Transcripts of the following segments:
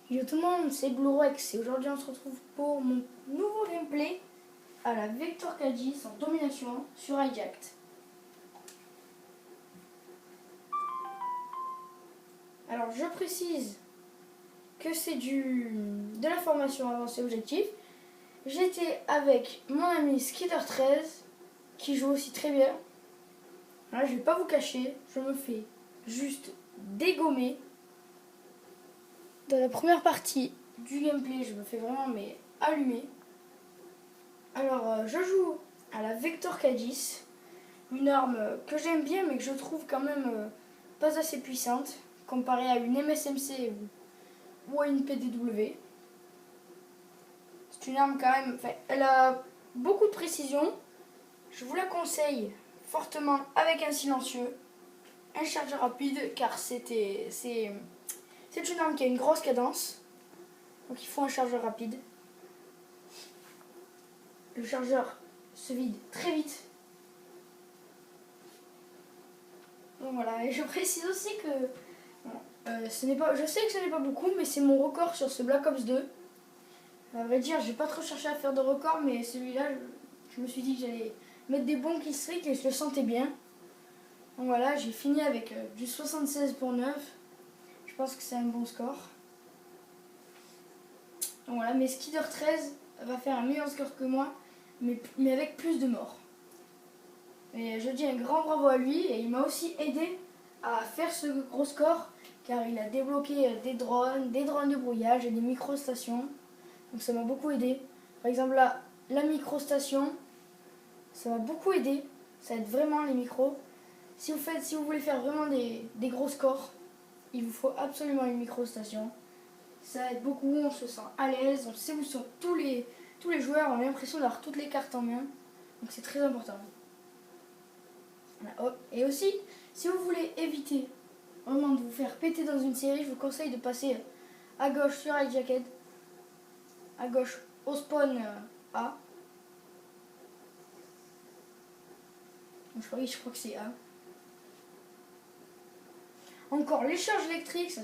Yo tout le monde, c'est BlueRex et aujourd'hui on se retrouve pour mon nouveau gameplay à la Vector K10 en domination sur Hijacked. Alors je précise que c'est de la formation avancée objectif. J'étais avec mon ami Skitter13 qui joue aussi très bien. Là je vais pas vous cacher, je me fais juste dégommer. Dans la première partie du gameplay, je me fais vraiment allumer. Alors, je joue à la Vector K10, une arme que j'aime bien mais que je trouve quand même pas assez puissante comparée à une MSMC ou à une PDW. C'est une arme quand même, elle a beaucoup de précision. Je vous la conseille fortement avec un silencieux, un chargeur rapide car c'est une arme qui a une grosse cadence. Donc il faut un chargeur rapide. Le chargeur se vide très vite. Donc voilà, et je précise aussi que je sais que ce n'est pas beaucoup, mais c'est mon record sur ce Black Ops 2. À vrai dire, j'ai pas trop cherché à faire de record, mais celui-là, je me suis dit que j'allais mettre des bons killstreaks et je le sentais bien. Donc voilà, j'ai fini avec du 76 pour 9. Je pense que c'est un bon score. Donc voilà, mais Skitter13 va faire un meilleur score que moi, mais avec plus de morts. Et je dis un grand bravo à lui, et il m'a aussi aidé à faire ce gros score, car il a débloqué des drones de brouillage et des microstations. Donc ça m'a beaucoup aidé. Par exemple là, la microstation, ça m'a beaucoup aidé. Ça aide vraiment les micros. Si vous voulez faire vraiment des gros scores, il vous faut absolument une microstation. Ça aide beaucoup, on se sent à l'aise, on sait où sont tous les joueurs, on a l'impression d'avoir toutes les cartes en main. Donc c'est très important. Voilà, hop. Et aussi, si vous voulez éviter vraiment de vous faire péter dans une série, je vous conseille de passer à gauche sur Hijacked, à gauche au spawn A. Oui, je crois que c'est A. Encore les charges électriques,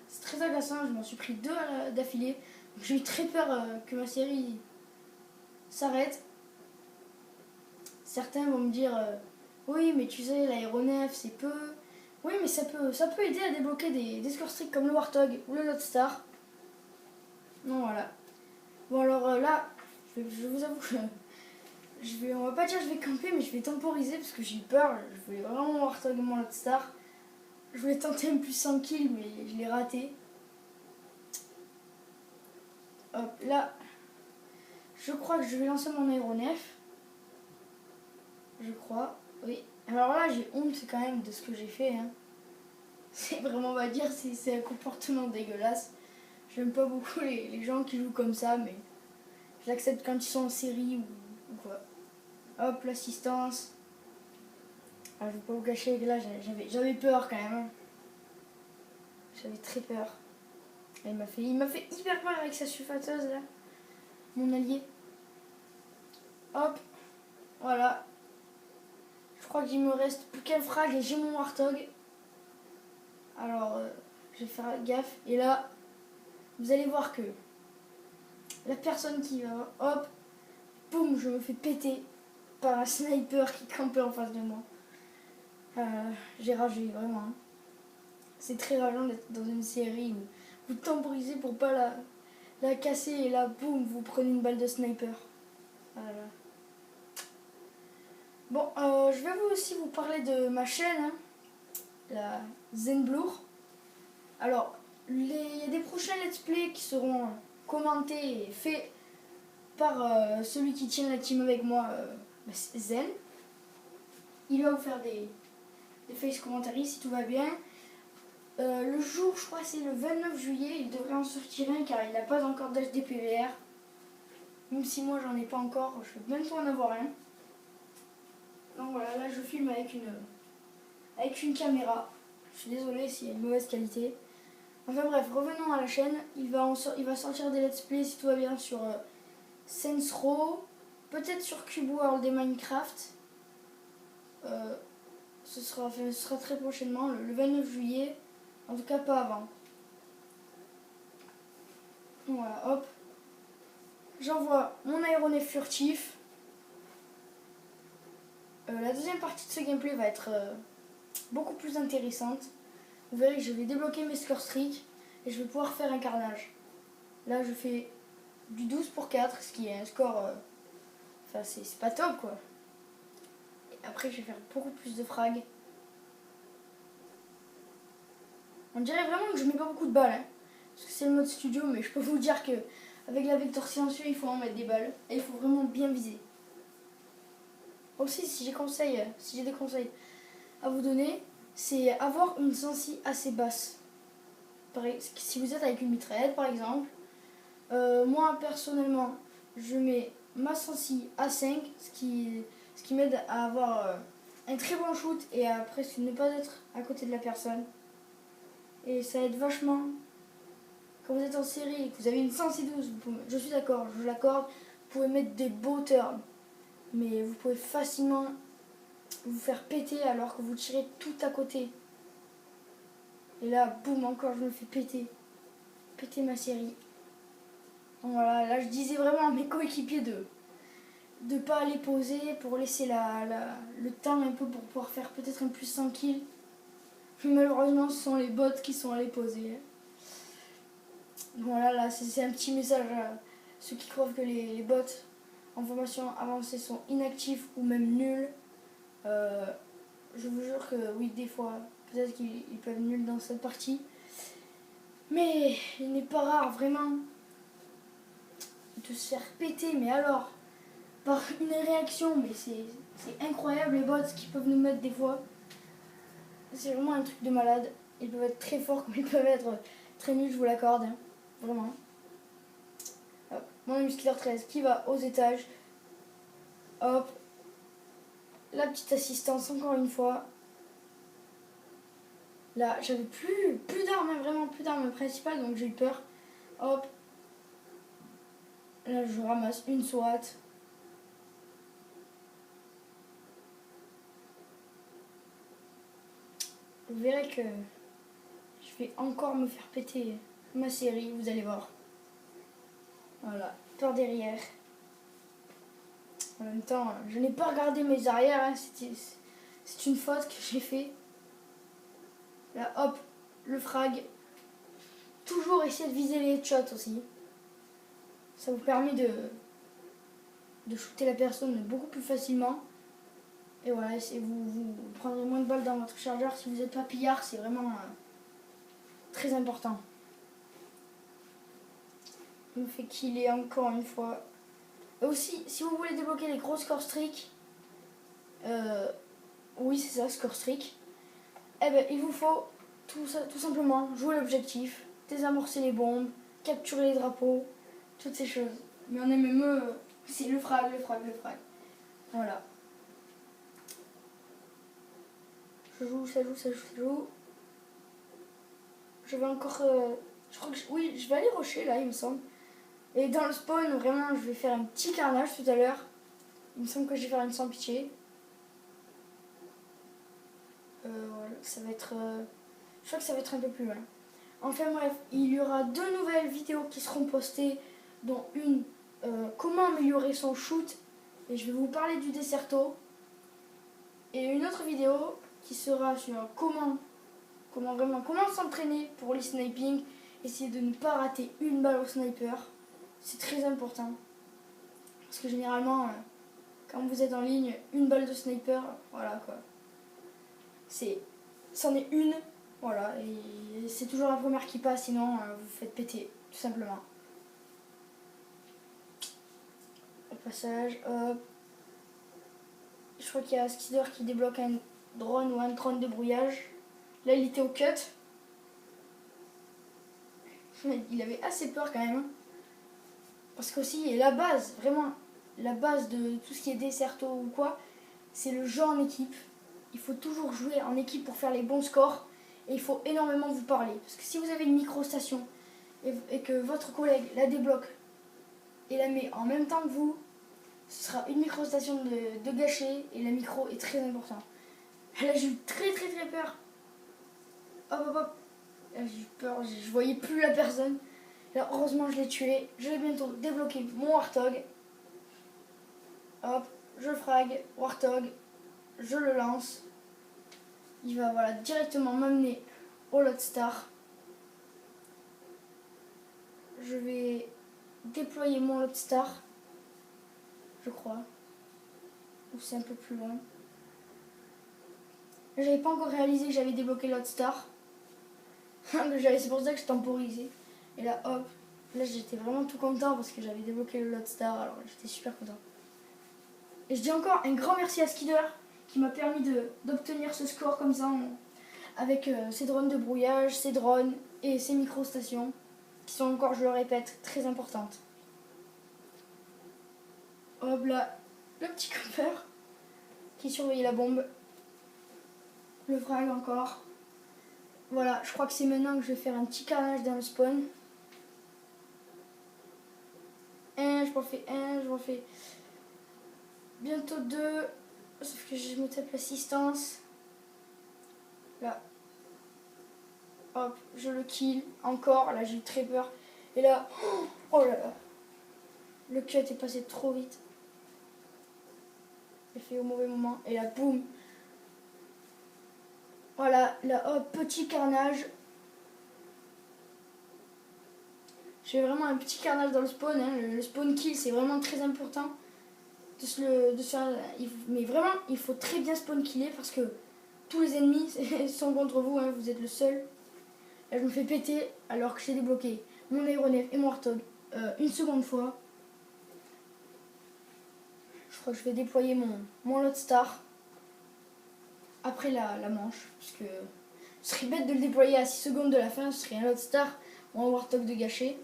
c'est très agaçant, je m'en suis pris 2 d'affilée. J'ai eu très peur que ma série s'arrête. Certains vont me dire oui mais tu sais l'aéronef c'est peu. Oui mais ça peut aider à débloquer des scores stricts comme le Warthog ou le Loadstar. Non voilà. Bon alors là, je vous avoue que on va pas dire que je vais camper mais je vais temporiser parce que j'ai eu peur. Je voulais vraiment mon Warthog et mon Loadstar. Je voulais tenter un plus 100 kills mais je l'ai raté. Hop là, je crois que je vais lancer mon aéronef. Je crois, oui. Alors là j'ai honte quand même de ce que j'ai fait. Hein. C'est vraiment, on va dire, c'est un comportement dégueulasse. J'aime pas beaucoup les gens qui jouent comme ça, mais je l'accepte quand ils sont en série ou quoi. Hop, l'assistance. Ah, je vais pas vous cacher que là, j'avais peur quand même. Hein. J'avais très peur. Et il m'a fait hyper peur avec sa sulfateuse là. Mon allié. Hop, voilà. Je crois qu'il me reste plus qu'un frag et j'ai mon Warthog. Alors, je vais faire gaffe. Et là, vous allez voir que la personne qui va, hop, boum, je me fais péter par un sniper qui campait en face de moi. J'ai ragé, vraiment. Hein. C'est très rageant d'être dans une série où vous temporisez pour pas la casser et là, boum, vous prenez une balle de sniper. Voilà. Bon, je vais aussi vous parler de ma chaîne, hein, la Zenblur. Alors, il y a des prochains let's play qui seront commentés et faits par celui qui tient la team avec moi, Zen. Il va vous faire des face commentaries si tout va bien. Le jour, je crois c'est le 29 juillet, il devrait en sortir un car il n'a pas encore d'HDPVR. Même si moi j'en ai pas encore, je vais bientôt en avoir un. Donc voilà, là je filme avec une caméra. Je suis désolée s'il y a une mauvaise qualité. Enfin bref, revenons à la chaîne. Il va sortir des let's play si tout va bien sur Saints Row, peut-être sur Cube World et Minecraft. Ce sera très prochainement, le 29 juillet. En tout cas pas avant. Voilà, hop. J'envoie mon aéronef furtif. La deuxième partie de ce gameplay va être beaucoup plus intéressante. Vous verrez que je vais débloquer mes score streaks et je vais pouvoir faire un carnage. Là, je fais du 12 pour 4, ce qui est un score... Enfin, c'est pas top, quoi. Et après, je vais faire beaucoup plus de frags. On dirait vraiment que je mets pas beaucoup de balles, hein, parce que c'est le mode studio, mais je peux vous dire que avec la Vector silencieux, il faut en mettre des balles et il faut vraiment bien viser. Aussi, si j'ai des conseils à vous donner, c'est avoir une sensi assez basse. Si vous êtes avec une mitraillette, par exemple, moi personnellement, je mets ma sensi à 5, ce qui m'aide à avoir un très bon shoot et à presque ne pas être à côté de la personne. Et ça aide vachement. Quand vous êtes en série et que vous avez une 112, je suis d'accord, je l'accorde, vous pouvez mettre des beaux turns. Mais vous pouvez facilement vous faire péter alors que vous tirez tout à côté. Et là, boum, encore je me fais péter. Péter ma série. Donc voilà, là je disais vraiment à mes coéquipiers de pas aller poser pour laisser le temps un peu pour pouvoir faire peut-être un plus 100 kills. Malheureusement, ce sont les bots qui sont allés poser. Voilà, là, c'est un petit message à ceux qui croient que les bots en formation avancée sont inactifs ou même nuls. Je vous jure que oui, des fois, peut-être qu'ils peuvent être nuls dans cette partie. Mais il n'est pas rare, vraiment, de se faire péter. Mais alors, par une réaction, mais c'est incroyable les bots qui peuvent nous mettre des fois. C'est vraiment un truc de malade. Ils peuvent être très forts comme ils peuvent être très nuls, je vous l'accorde. Hein. Vraiment. Hop. Mon ami Skiller 13 qui va aux étages. Hop. La petite assistance encore une fois. Là, j'avais plus d'armes, hein, vraiment plus d'armes principales, donc j'ai eu peur. Hop. Là, je ramasse une SWAT. Vous verrez que je vais encore me faire péter ma série, vous allez voir. Voilà, par derrière. En même temps, je n'ai pas regardé mes arrières, hein, c'est une faute que j'ai fait. Là, hop, le frag. Toujours essayer de viser les headshots aussi. Ça vous permet de shooter la personne beaucoup plus facilement. Et voilà, vous prendrez moins de balles dans votre chargeur. Si vous n'êtes pas pillard, c'est vraiment très important. Je me fais killer encore une fois. Et aussi, si vous voulez débloquer les gros score streaks, oui c'est ça, score streak, eh ben, il vous faut tout simplement jouer l'objectif, désamorcer les bombes, capturer les drapeaux, toutes ces choses. Mais en MME, c'est le frag. Voilà. Ça joue. Je vais encore... je crois que oui, je vais aller rusher là, il me semble. Et dans le spawn, vraiment, je vais faire un petit carnage tout à l'heure. Il me semble que je vais faire une sans pitié. Voilà, ça va être... je crois que ça va être un peu plus loin. Enfin bref, il y aura 2 nouvelles vidéos qui seront postées, dont une, comment améliorer son shoot. Et je vais vous parler du Desserto. Et une autre vidéo qui sera sur comment s'entraîner pour les sniping, essayer de ne pas rater une balle au sniper, c'est très important parce que généralement quand vous êtes en ligne, une balle de sniper, voilà quoi, c'en est une, voilà, et c'est toujours la première qui passe, sinon vous faites péter tout simplement. Au passage, hop, je crois qu'il y a Skidder qui débloque un drone ou un drone de brouillage. Là, il était au cut. Il avait assez peur quand même. Parce qu'aussi, la base, vraiment, la base de tout ce qui est Desserto ou quoi, c'est le jeu en équipe. Il faut toujours jouer en équipe pour faire les bons scores. Et il faut énormément vous parler. Parce que si vous avez une micro-station et que votre collègue la débloque et la met en même temps que vous, ce sera une micro-station de gâcher et la micro est très important. Là, j'ai eu très peur. Hop. Là, j'ai eu peur, je voyais plus la personne. Là, heureusement, je l'ai tué. Je vais bientôt débloquer mon Warthog. Hop, je frag, Warthog. Je le lance. Il va voilà, directement m'amener au Loadstar. Je vais déployer mon Loadstar. Je crois. Ou c'est un peu plus loin. J'avais pas encore réalisé que j'avais débloqué Loadstar. C'est pour ça que je temporisais. Et là, hop. Là, j'étais vraiment tout content parce que j'avais débloqué le Loadstar. Alors, j'étais super content. Et je dis encore un grand merci à Skidder qui m'a permis d'obtenir ce score comme ça avec ses drones de brouillage, ses drones et ses micro-stations qui sont encore, je le répète, très importantes. Hop là, le petit copper qui surveille la bombe. Le frag encore. Voilà, je crois que c'est maintenant que je vais faire un petit carnage dans le spawn. Je m'en fais un, je m'en fais bientôt 2. Sauf que je me tape l'assistance. Là. Hop, je le kill. Encore, là j'ai eu très peur. Et là, oh là là. Le cut est passé trop vite. J'ai fait au mauvais moment. Et là, boum. Voilà, là, hop, petit carnage. J'ai vraiment un petit carnage dans le spawn. Hein. Le spawn kill, c'est vraiment très important. Mais vraiment, il faut très bien spawn killer parce que tous les ennemis sont contre vous. Hein. Vous êtes le seul. Là, je me fais péter alors que j'ai débloqué mon aéronef et mon Warthog une seconde fois. Je crois que je vais déployer mon Loadstar après la manche. Parce que ce serait bête de le déployer à 6 secondes de la fin. Ce serait un Loadstar ou un Warthog de gâché.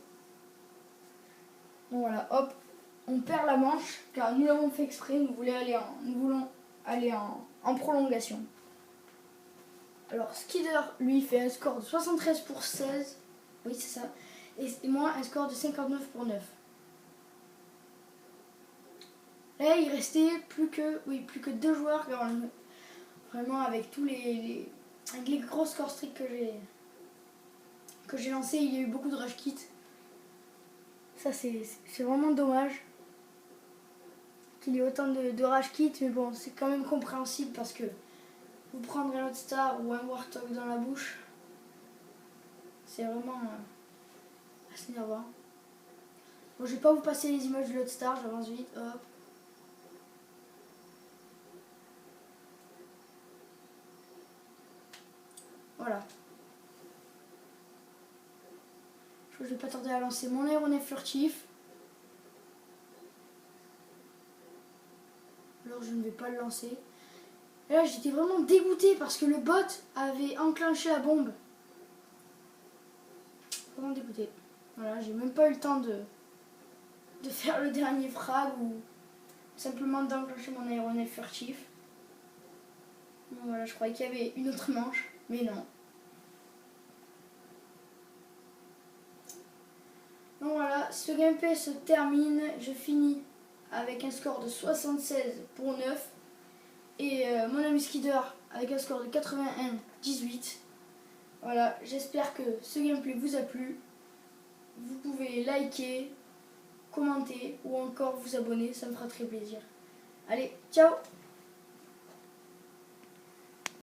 Donc voilà, hop, on perd la manche car nous l'avons fait exprès. Nous voulons aller en prolongation. Alors Skidder, lui, fait un score de 73 pour 16. Oui, c'est ça. Et moi, un score de 59 pour 9. Là, il restait plus que 2 joueurs. Vraiment, avec tous avec les gros scores stricts que j'ai lancés, il y a eu beaucoup de rush kits. Ça, c'est vraiment dommage qu'il y ait autant de rush kits. Mais bon, c'est quand même compréhensible parce que vous prendrez un Loadstar ou un Warthog dans la bouche. C'est vraiment assez énervant. Bon, je vais pas vous passer les images du Loadstar, j'avance vite. Hop. Voilà. Je vais pas tarder à lancer mon aéronef furtif. Alors je ne vais pas le lancer. Et là j'étais vraiment dégoûté parce que le bot avait enclenché la bombe. Vraiment dégoûté. Voilà, j'ai même pas eu le temps de faire le dernier frag ou simplement d'enclencher mon aéronef furtif. Donc voilà, je croyais qu'il y avait une autre manche, mais non. Donc voilà, ce gameplay se termine. Je finis avec un score de 76 pour 9. Et mon ami Skidder avec un score de 81-18. Voilà, j'espère que ce gameplay vous a plu. Vous pouvez liker, commenter ou encore vous abonner, ça me fera très plaisir. Allez, ciao!